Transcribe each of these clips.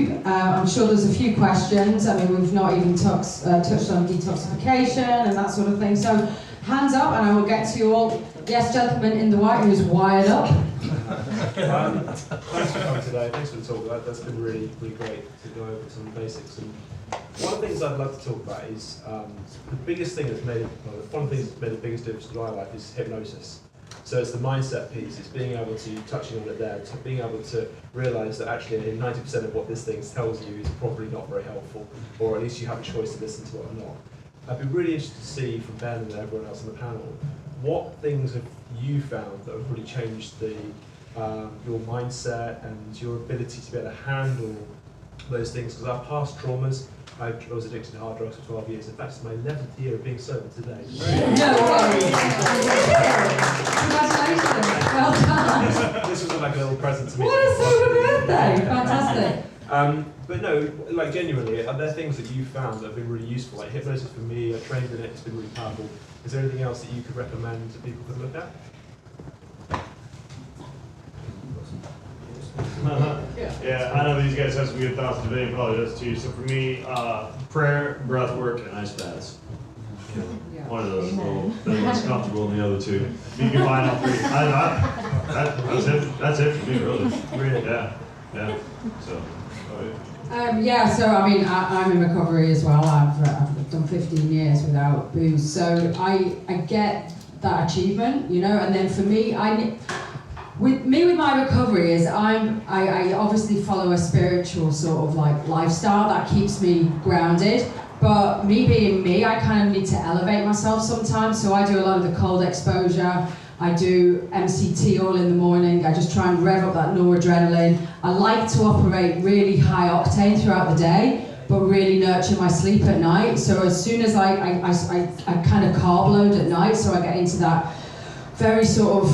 you. I'm sure there's a few questions. I mean, we've not even touched on detoxification and that sort of thing. So, hands up, and I will get to you all. Yes, gentleman in the white who's wired up. Thanks for coming today. Thanks for the talk. That's been really, really great to go over some of the basics. And one of the things I'd like to talk about is the biggest thing that's made, one of the things that's made the biggest difference in my life is hypnosis. So it's the mindset piece. It's being able to, touching on it there, being able to realise that actually 90% of what this thing tells you is probably not very helpful, or at least you have a choice to listen to it or not. I'd be really interested to see from Ben and everyone else on the panel, what things have you found that have really changed the your mindset and your ability to be able to handle those things? Because our past traumas, I was addicted to hard drugs for 12 years. In fact, it's my 11th year of being sober today. No way! Congratulations! Well done! This was like a little present to me. What a sober birthday! Fantastic! But no, like genuinely, are there things that you found that have been really useful? Like hypnosis for me, I trained in it, it's been really powerful. Is there anything else that you could recommend that people could look at? Yeah, I know these guys have some good thoughts. Davinia probably does too. So for me, prayer, breath work, and ice baths. One of those, a little bit less comfortable than the other two. You can find all three. That's it for me, really. Really? Yeah. So. Yeah, so I mean, I'm in recovery as well. I've done 15 years without booze, so I get that achievement, you know. And then for me, with my recovery is I obviously follow a spiritual sort of like lifestyle that keeps me grounded. But me being me, I kind of need to elevate myself sometimes. So I do a lot of the cold exposure. I do MCT all in the morning. I just try and rev up that noradrenaline. I like to operate really high octane throughout the day, but really nurture my sleep at night. So as soon as I kind of carb load at night, so I get into that very sort of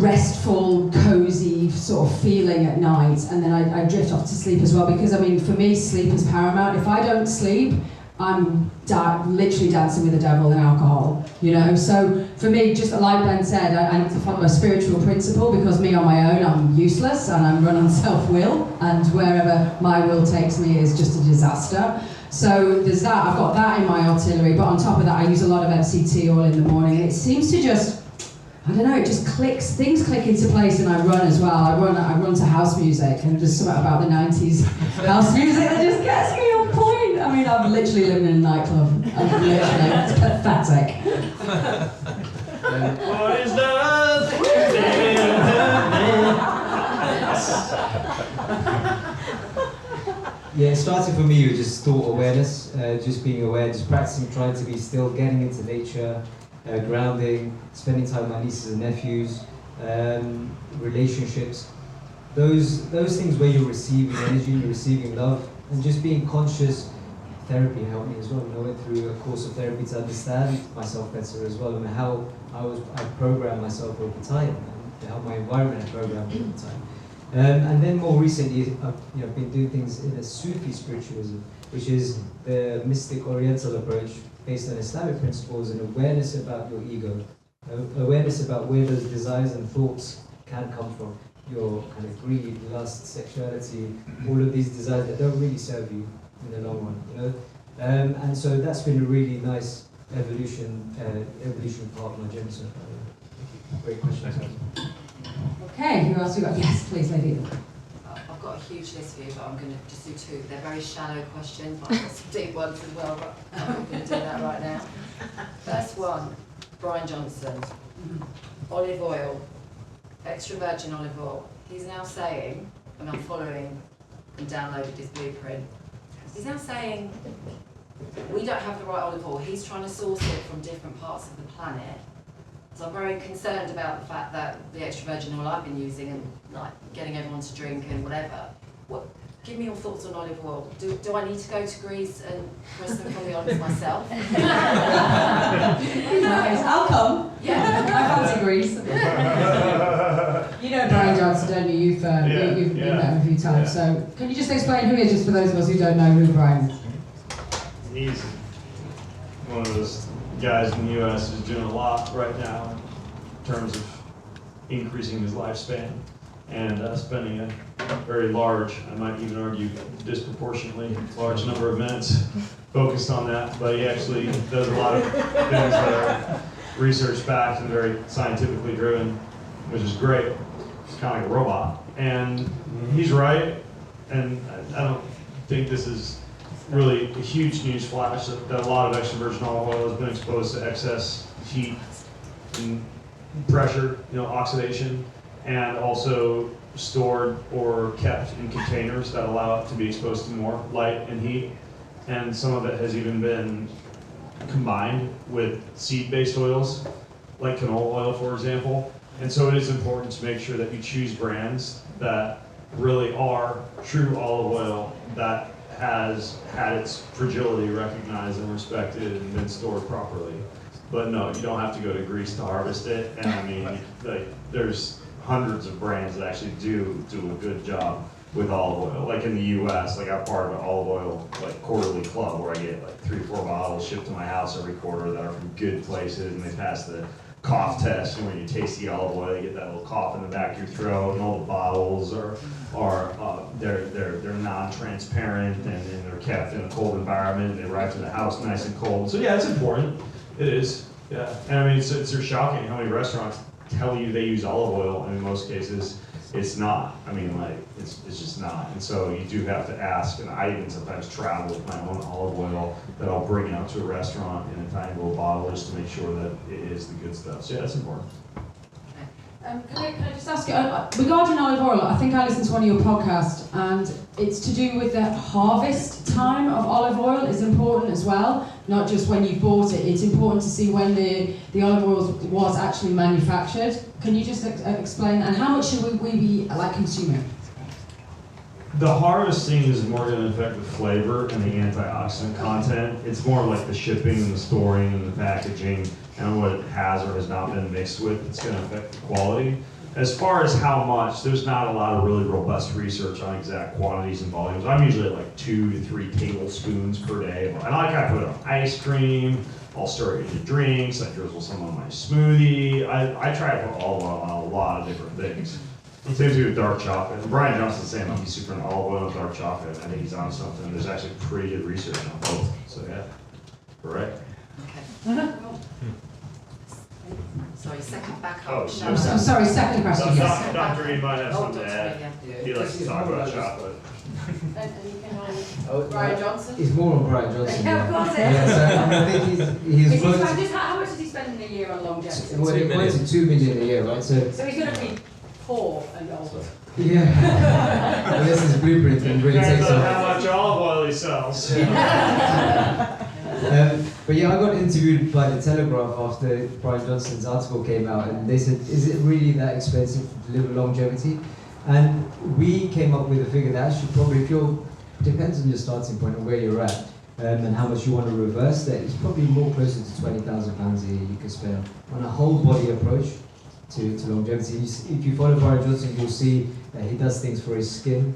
restful, cozy sort of feeling at night, and then I drift off to sleep as well, because I mean, for me, sleep is paramount. If I don't sleep, I'm literally dancing with the devil and alcohol, you know. So for me, just like Ben said, I need to follow a spiritual principle, because me on my own, I'm useless and I'm run on self-will, and wherever my will takes me is just a disaster. So there's that, I've got that in my artillery, but on top of that, I use a lot of MCT all in the morning, and it seems to just, I don't know, it just clicks, things click into place, and I run as well. I run to house music, and there's something about the 90s house music that just gets me on point. I mean, I'm literally living in a nightclub. It's pathetic. What is love? Yeah, it started for me with just thought awareness, just being aware, just practicing, trying to be still, getting into nature, grounding, spending time with my nieces and nephews, relationships, those things where you're receiving energy, you're receiving love, and just being conscious. Therapy helped me as well. I went through a course of therapy to understand myself better as well, and how I programmed myself over time, and how my environment had programmed me over time. And then more recently, I've been doing things in a Sufi spiritualism, which is the mystic Oriental approach based on Islamic principles, and awareness about your ego, awareness about where those desires and thoughts can come from, your kind of greed, lust, sexuality, all of these desires that don't really serve you in the long run, you know. And so that's been a really nice evolution part of my journey so far. Great question. Okay, who else we got? Yes, please, lady. I've got a huge list for you, but I'm going to just do two. They're very shallow questions, but I've got some deep ones as well, but I'm not going to do that right now. First one, Brian Johnson. Olive oil, extra virgin olive oil. He's now saying, and I'm following and downloaded his blueprint, he's now saying we don't have the right olive oil. He's trying to source it from different parts of the planet. So I'm very concerned about the fact that the extra virgin oil I've been using and like getting everyone to drink and whatever. Give me your thoughts on olive oil. Do I need to go to Greece and press them from the olives myself? Nice, I'll come. Yeah. I fancy Greece. You know Brian Johnson, don't you? You've met him a few times. So can you just explain who he is, just for those of us who don't know who Brian is? He's one of those guys in the US who's doing a lot right now in terms of increasing his lifespan. and spending a very large, I might even argue disproportionately large number of minutes focused on that. But he actually does a lot of things that are research backed and very scientifically driven, which is great. He's kind of like a robot. And he's right, and I don't think this is really a huge news flash that a lot of extra virgin olive oil has been exposed to excess heat and pressure, oxidation, and also stored or kept in containers that allow it to be exposed to more light and heat. And some of it has even been combined with seed-based oils, like canola oil, for example. And so it is important to make sure that you choose brands that really are true olive oil that has had its fragility recognized and respected and been stored properly. But no, you don't have to go to Greece to harvest it. And I mean, there's hundreds of brands that actually do a good job with olive oil. Like in the US, I'm part of an olive oil quarterly club where I get 3 or 4 bottles shipped to my house every quarter that are from good places, and they pass the cough test, and when you taste the olive oil, you get that little cough in the back of your throat, and all the bottles are they're non-transparent, and they're kept in a cold environment, and they arrive to the house nice and cold. So yeah, it's important. It is. Yeah. And I mean, it's shocking how many restaurants tell you they use olive oil, and in most cases, it's not. I mean, it's just not. And so you do have to ask, and I even sometimes travel with my own olive oil that I'll bring out to a restaurant in a tiny little bottle just to make sure that it is the good stuff. So yeah, that's important. Can I just ask you, regarding olive oil, I think I listened to one of your podcasts, and it's to do with the harvest time of olive oil is important as well, not just when you bought it. It's important to see when the olive oil was actually manufactured. Can you just explain, and how much should we be consuming? The harvesting is more going to affect the flavor and the antioxidant content. It's more like the shipping and the storing and the packaging and what it has or has not been mixed with. It's going to affect the quality. As far as how much, there's not a lot of really robust research on exact quantities and volumes. I'm usually at 2 to 3 tablespoons per day. And I put it on ice cream. I'll stir it into drinks. I drizzle some on my smoothie. I try to put olive oil on a lot of different things. Same thing with dark chocolate. And Brian Johnson's saying he's super into olive oil and dark chocolate. I think he's on something. There's actually pretty good research on both. So yeah, correct. Okay. Sorry, second back up. Oh, I'm sorry, second question, yes. Dr. Reed might have something to Dr. add. Reed, He likes to talk about chocolate. And you can Brian Johnson? It's more on Brian Johnson. Yeah, of course it is. Yeah, so I think he's How much does he spend in a year on longevity? well, it went to 2 million a year, right? So So he's going to be poor and old. yeah, well, this is blueprint and really Depends takes on off. how much olive oil he sells. But yeah, I got interviewed by the Telegraph after Brian Johnson's article came out, and they said, "Is it really that expensive to deliver longevity?" And we came up with a figure that actually probably, depends on your starting point and where you're at, and how much you want to reverse. That it's probably more closer to £20,000 a year you could spend on a whole body approach to longevity. If you follow Brian Johnson, you'll see that he does things for his skin,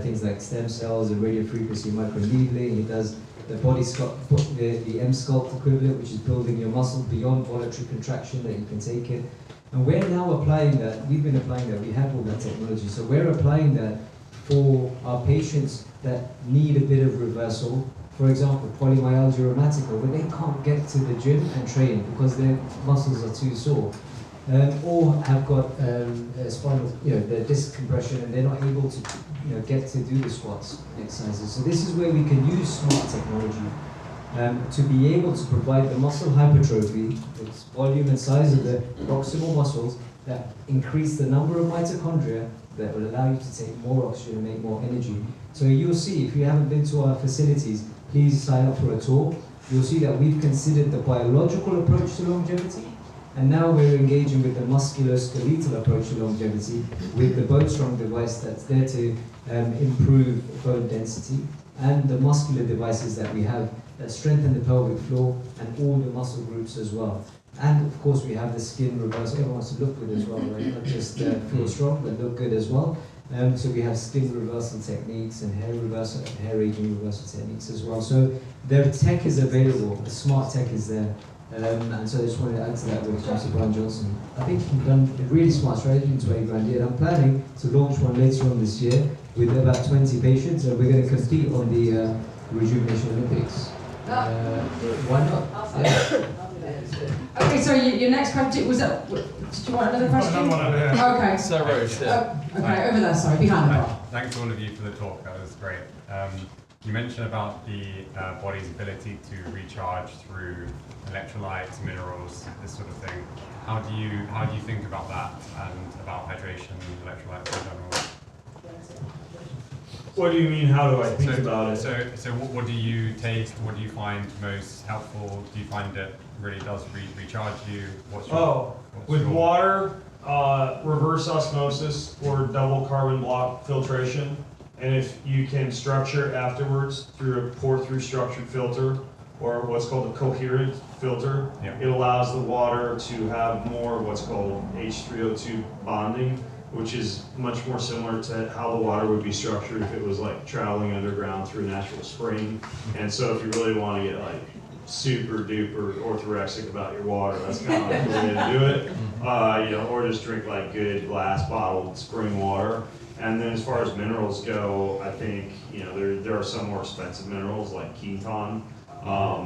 things like stem cells and radio frequency microneedling. He does the body sculpt, the M-sculpt equivalent, which is building your muscle beyond voluntary contraction that you can take it. And we're now applying that, we've been applying that, we have all that technology, so we're applying that for our patients that need a bit of reversal. For example, polymyalgia rheumatica, where they can't get to the gym and train because their muscles are too sore. Or have got spinal, their disc compression, and they're not able to, get to do the squats exercises. So this is where we can use smart technology to be able to provide the muscle hypertrophy, its volume and size of the proximal muscles that increase the number of mitochondria that will allow you to take more oxygen and make more energy. So you'll see, if you haven't been to our facilities, please sign up for a tour. You'll see that we've considered the biological approach to longevity, and now we're engaging with the musculoskeletal approach to longevity with the bone strong device that's there to improve bone density, and the muscular devices that we have that strengthen the pelvic floor and all the muscle groups as well. And of course we have the skin reversal. Everyone wants to look good as well, right? Not just feel strong, but look good as well. So we have skin reversal techniques and hair reversal, hair aging reversal techniques as well. So the tech is available, the smart tech is there. And so I just wanted to add to that when it comes to Brian Johnson. I think he's done a really smart strategy in 20 grand a year. I'm planning to launch one later on this year with about 20 patients, and we're going to compete on the Rejuvenation Olympics. Why not? Yeah. Okay, so your next question was that. Did you want another question? Another one over here. Okay. So Rose, Okay, over there. Sorry, behind the bar. Thanks to all of you for the talk. That was great. You mentioned about the body's ability to recharge through electrolytes, minerals, this sort of thing. How do you think about that and about hydration, electrolytes in general? What do you mean, how do I think about it? So what do you taste? What do you find most helpful? Do you find it really does recharge you? With water, reverse osmosis or double carbon block filtration. And if you can structure afterwards through a pour-through structured filter or what's called a coherent filter, it allows the water to have more what's called H3O2 bonding, which is much more similar to how the water would be structured if it was like traveling underground through a natural spring. And so if you really want to get like super duper orthorexic about your water, that's kind of like the way to do it. Or just drink like good glass bottled spring water. And then as far as minerals go, I think, there are some more expensive minerals like ketone.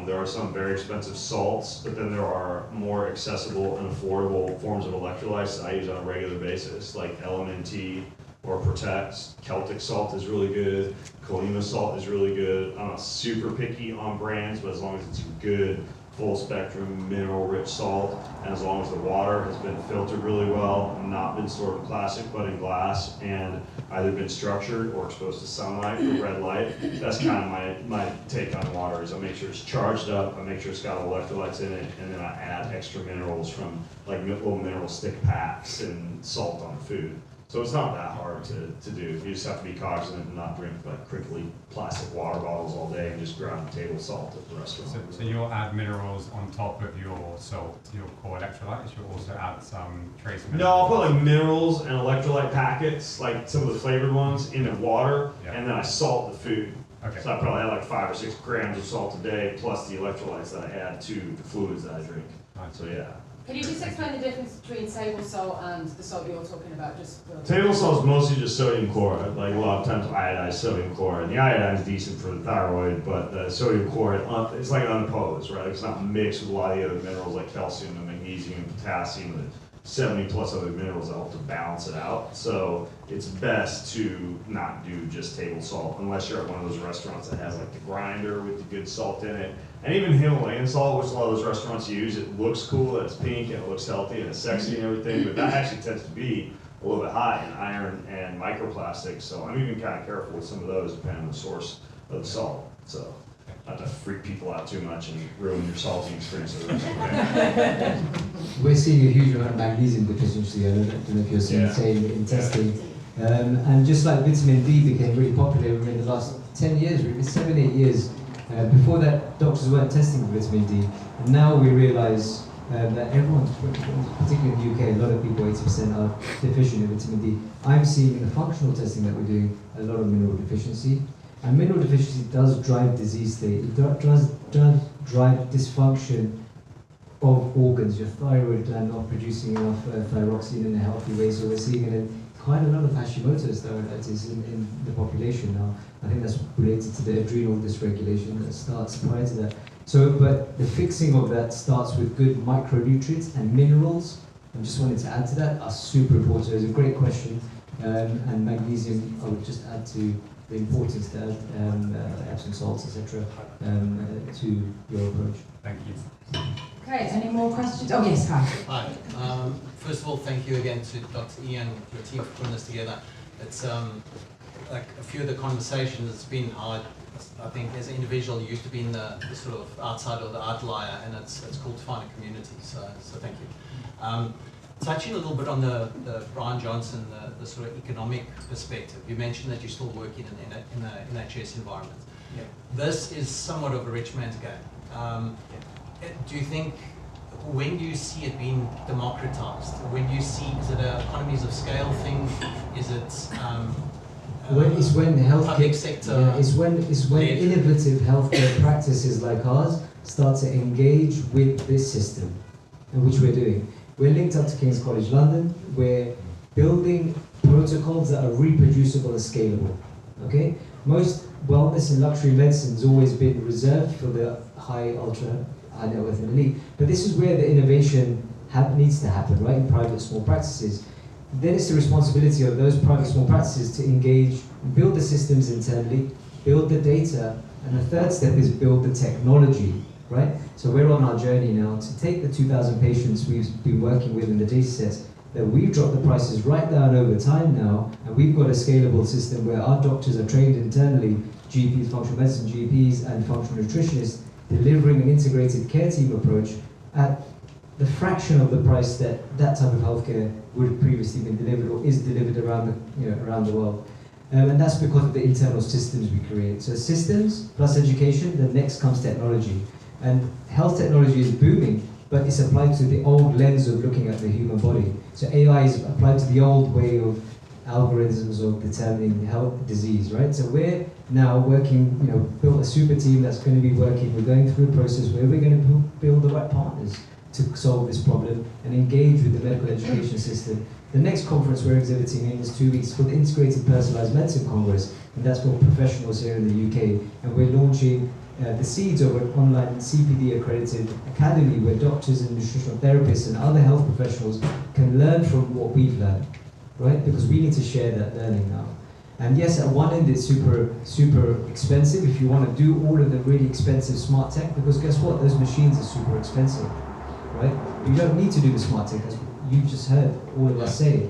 There are some very expensive salts, but then there are more accessible and affordable forms of electrolytes that I use on a regular basis, like LMNT or Protect. Celtic salt is really good. Colima salt is really good. I'm not super picky on brands, but as long as it's good, full spectrum, mineral rich salt, and as long as the water has been filtered really well, not been stored in plastic but in glass, and either been structured or exposed to sunlight or red light, that's kind of my take on water. Is I make sure it's charged up, I make sure it's got electrolytes in it, and then I add extra minerals from like little mineral stick packs and salt on food. So it's not that hard to do. You just have to be cognizant and not drink like crinkly plastic water bottles all day and just ground table salt at the restaurant. So you'll add minerals on top of your salt, your core electrolytes. You'll also add some trace minerals. No, I'll put like minerals and electrolyte packets, like some of the flavored ones, in the water, and then I salt the food. Okay. So I probably add like 5 or 6 grams of salt a day, plus the electrolytes that I add to the fluids that I drink. Nice. So yeah. Can you just explain the difference between table salt and the salt you're talking about? Table salt is mostly just sodium chloride. Like a lot of times iodized sodium chloride. The iodine is decent for the thyroid, but the sodium chloride, it's like unopposed, right? It's not mixed with a lot of the other minerals like calcium and magnesium and potassium and 70 plus other minerals that help to balance it out. So it's best to not do just table salt unless you're at one of those restaurants that has like the grinder with the good salt in it. And even Himalayan salt, which a lot of those restaurants use, it looks cool, that it's pink and it looks healthy and it's sexy and everything, but that actually tends to be a little bit high in iron and microplastics. So I'm even kind of careful with some of those depending on the source of the salt. So not to freak people out too much and ruin your salty experience of the restaurant. We're seeing a huge amount of magnesium deficiency. I don't know if you're seeing the same in testing. And just like vitamin D became really popular in the last 10 years, maybe 7, 8 years. Before that, doctors weren't testing for vitamin D. And now we realize that everyone, particularly in the UK, a lot of people, 80% are deficient in vitamin D. I'm seeing in the functional testing that we're doing a lot of mineral deficiency. And mineral deficiency does drive disease state. It does drive dysfunction of organs. Your thyroid gland not producing enough thyroxine in a healthy way. So we're seeing quite a lot of Hashimoto's thyroiditis in the population now. I think that's related to the adrenal dysregulation that starts prior to that. So, but the fixing of that starts with good micronutrients and minerals. I just wanted to add to that, are super important. So it's a great question. And magnesium, I would just add to the importance to add Epsom salts, etc., to your approach. Thank you. Okay, any more questions? Oh yes, hi. Hi. First of all, thank you again to Dr. Ian and your team for putting this together. It's like a few of the conversations, it's been hard. I think as an individual, you used to be in the sort of outside or the outlier, and it's cool to find a community. So thank you. Touching a little bit on the Brian Johnson, the sort of economic perspective. You mentioned that you're still working in an NHS environment. Yeah. This is somewhat of a rich man's game. Do you think, when do you see it being democratized? When do you see, is it an economies of scale thing? Is it When the healthcare public sector? Yeah, it's when innovative healthcare practices like ours start to engage with this system, and which we're doing. We're linked up to King's College London. We're building protocols that are reproducible and scalable. Okay? Most wellness and luxury medicine has always been reserved for the ultra high net worth and elite. But this is where the innovation needs to happen, right? In private small practices. Then it's the responsibility of those private small practices to engage, build the systems internally, build the data, and the third step is build the technology, right? So we're on our journey now to take the 2,000 patients we've been working with in the data sets, that we've dropped the prices right down over time now, and we've got a scalable system where our doctors are trained internally, GPs, functional medicine GPs, and functional nutritionists, delivering an integrated care team approach at the fraction of the price that that type of healthcare would have previously been delivered or is delivered around the world. And that's because of the internal systems we create. So systems plus education, then next comes technology. And health technology is booming, but it's applied to the old lens of looking at the human body. So AI is applied to the old way of algorithms of determining health disease, right? So we're now working, built a super team that's going to be working. We're going through a process where we're going to build the right partners to solve this problem and engage with the medical education system. The next conference we're exhibiting in is 2 weeks called the Integrated Personalised Medicine Congress, and that's for professionals here in the UK. And we're launching the seeds of an online CPD accredited academy where doctors and nutritional therapists and other health professionals can learn from what we've learned, right? Because we need to share that learning now. And yes, at one end it's super expensive if you want to do all of the really expensive smart tech, because guess what? Those machines are super expensive, right? You don't need to do the smart tech, as you've just heard all of us say.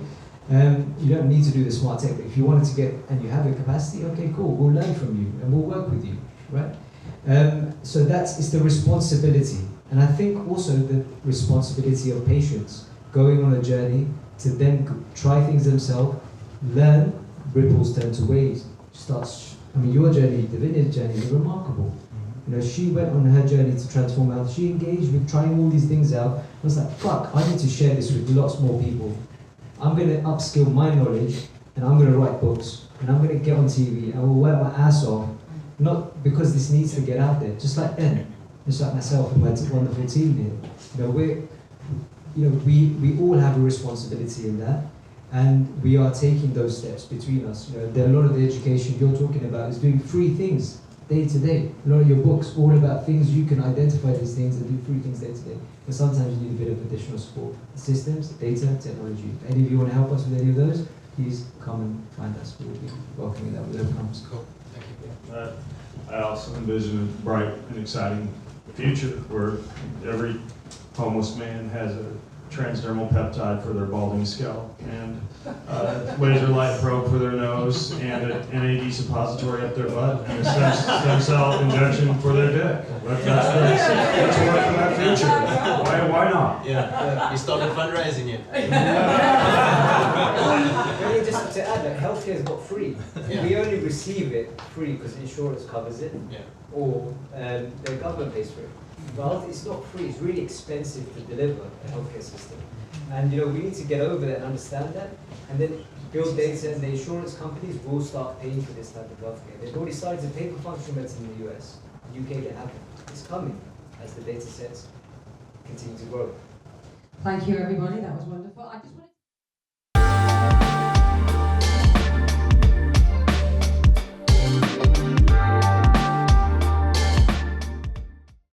You don't need to do the smart tech, but if you wanted to get, and you have the capacity, okay, cool, we'll learn from you and we'll work with you, right? So it's the responsibility. And I think also the responsibility of patients going on a journey to then try things themselves, learn, ripples turn to waves. Your journey, Davinia's journey is remarkable. She went on her journey to transform health. She engaged with trying all these things out. I was like, fuck, I need to share this with lots more people. I'm going to upskill my knowledge, and I'm going to write books, and I'm going to get on TV, and I will work my ass off, not because this needs to get out there, just like Ben, just like myself and my wonderful team here. We all have a responsibility in that, and we are taking those steps between us. A lot of the education you're talking about is doing free things day to day. A lot of your books all about things you can identify these things and do free things day to day. But sometimes you need a bit of additional support. Systems, data, technology. If any of you want to help us with any of those, please come and find us. We'll be welcoming that with open arms. Cool. Thank you. I also envision a bright and exciting future where every homeless man has a transdermal peptide for their balding scalp, and laser light probe for their nose, and an NAD suppository up their butt, and a stem cell injection for their dick. Let's work for that future. Why not? Yeah. You started fundraising yet? Really, just to add that healthcare is not free. Yeah. We only receive it free because insurance covers it, or the government pays for it. But it's not free. It's really expensive to deliver a healthcare system, and we need to get over that and understand that, and then build data. And the insurance companies will start paying for this type of healthcare. They've already started to pay for functional medicine in the US. UK, they haven't. It's coming as the data sets continue to grow. Thank you, everybody. That was wonderful. I just wanted